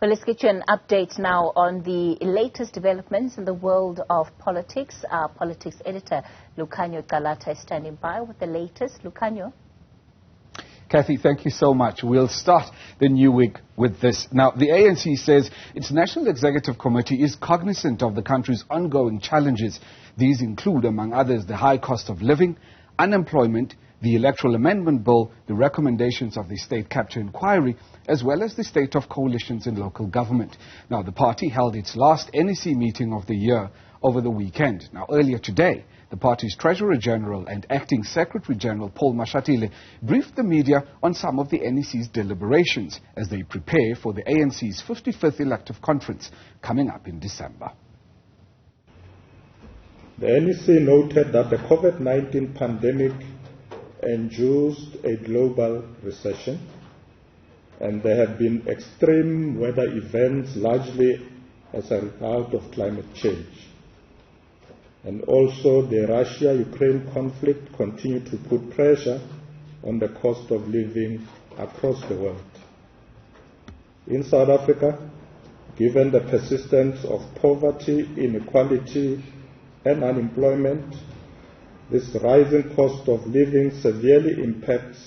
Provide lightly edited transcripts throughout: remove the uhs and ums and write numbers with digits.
Well, let's get you an update now on the latest developments in the world of politics. Our politics editor, Lukhanyo Calata, is standing by with the latest. Lukhanyo. Kathy, thank you so much. We'll start the new week with this. Now, the ANC says its National Executive Committee is cognizant of the country's ongoing challenges. These include, among others, the high cost of living, unemployment, the Electoral Amendment Bill, the recommendations of the State Capture Inquiry, as well as the state of coalitions in local government. Now, the party held its last NEC meeting of the year over the weekend. Now, earlier today, the party's Treasurer General and Acting Secretary General Paul Mashatile briefed the media on some of the NEC's deliberations as they prepare for the ANC's 55th elective conference coming up in December. The NEC noted that the COVID-19 pandemic induced a global recession, and there have been extreme weather events largely as a result of climate change. And also the Russia-Ukraine conflict continued to put pressure on the cost of living across the world. In South Africa, given the persistence of poverty, inequality, and unemployment, this rising cost of living severely impacts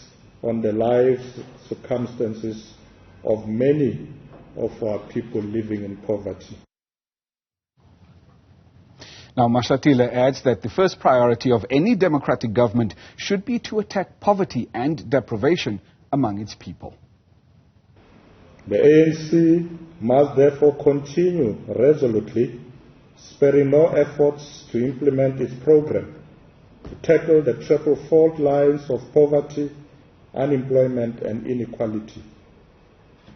on the lives circumstances of many of our people living in poverty. Now, Mashatile adds that the first priority of any democratic government should be to attack poverty and deprivation among its people. The ANC must therefore continue resolutely, sparing no efforts to implement its program to tackle the triple fault lines of poverty, unemployment and inequality.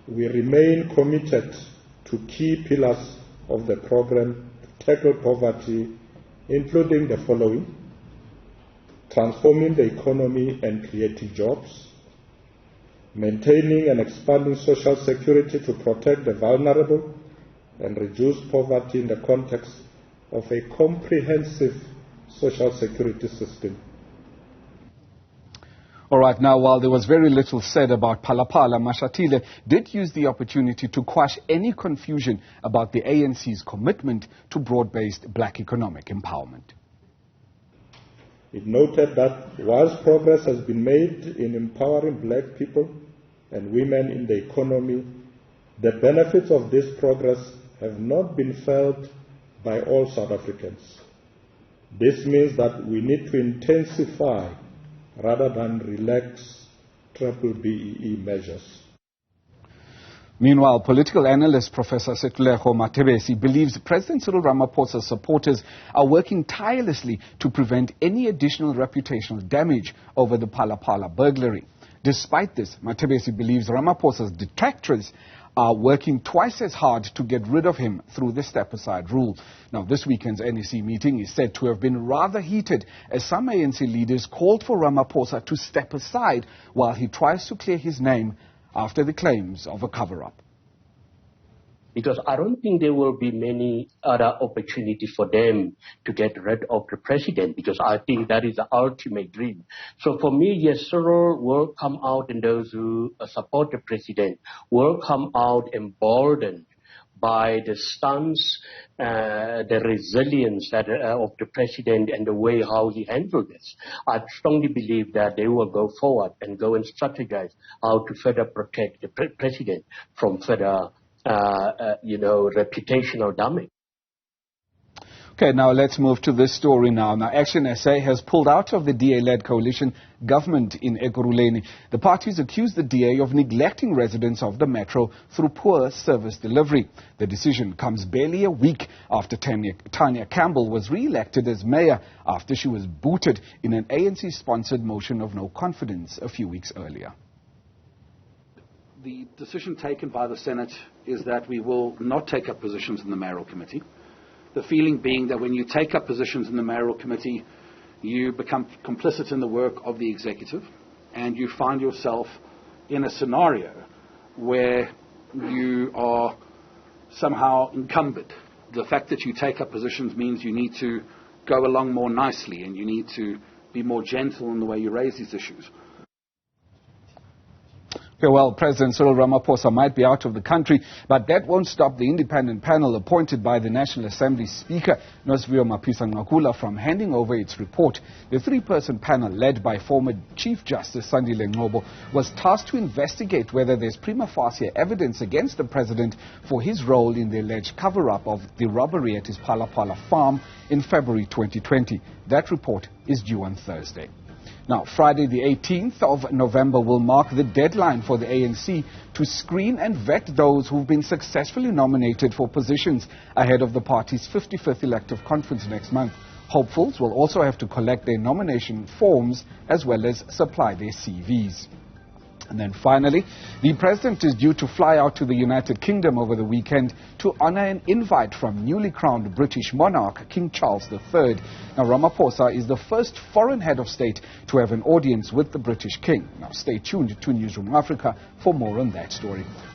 We remain committed to key pillars of the program to tackle poverty, including the following: transforming the economy and creating jobs, maintaining and expanding social security to protect the vulnerable and reduce poverty in the context of a comprehensive social security system. All right, now, while there was very little said about Palapala, Mashatile did use the opportunity to quash any confusion about the ANC's commitment to broad-based black economic empowerment. It noted that whilst progress has been made in empowering black people and women in the economy, the benefits of this progress have not been felt by all South Africans. This means that we need to intensify rather than relax triple BEE measures. Meanwhile, political analyst Professor Ekurhuleni Matebesi believes President Cyril Ramaphosa's supporters are working tirelessly to prevent any additional reputational damage over the Palapala burglary. Despite this, Matebesi believes Ramaphosa's detractors are working twice as hard to get rid of him through the step-aside rule. Now, this weekend's NEC meeting is said to have been rather heated as some ANC leaders called for Ramaphosa to step aside while he tries to clear his name after the claims of a cover-up. Because I don't think there will be many other opportunities for them to get rid of the president, because I think that is the ultimate dream. So for me, yes, Cyril will come out, and those who support the president will come out emboldened by the stance, the resilience that, of the president and the way how he handled this. I strongly believe that they will go forward and go and strategize how to further protect the president from further reputational damage. Okay, now let's move to this story now. Now, Action SA has pulled out of the DA-led coalition government in Ekurhuleni. The parties accuse the DA of neglecting residents of the metro through poor service delivery. The decision comes barely a week after Tanya Campbell was re-elected as mayor after she was booted in an ANC-sponsored motion of no confidence a few weeks earlier. The decision taken by the Senate is that we will not take up positions in the mayoral committee. The feeling being that when you take up positions in the mayoral committee, you become complicit in the work of the executive, and you find yourself in a scenario where you are somehow encumbered. The fact that you take up positions means you need to go along more nicely, and you need to be more gentle in the way you raise these issues. Well, President Cyril Ramaphosa might be out of the country, but that won't stop the independent panel appointed by the National Assembly Speaker, Newzroom from handing over its report. The three-person panel, led by former Chief Justice Sandile Ngcobo, was tasked to investigate whether there's prima facie evidence against the president for his role in the alleged cover-up of the robbery at his Palapala farm in February 2020. That report is due on Thursday. Now, Friday the 18th of November will mark the deadline for the ANC to screen and vet those who've been successfully nominated for positions ahead of the party's 55th elective conference next month. Hopefuls will also have to collect their nomination forms as well as supply their CVs. And then finally, the president is due to fly out to the United Kingdom over the weekend to honor an invite from newly crowned British monarch King Charles III. Now, Ramaphosa is the first foreign head of state to have an audience with the British king. Now, stay tuned to Newzroom Afrika for more on that story.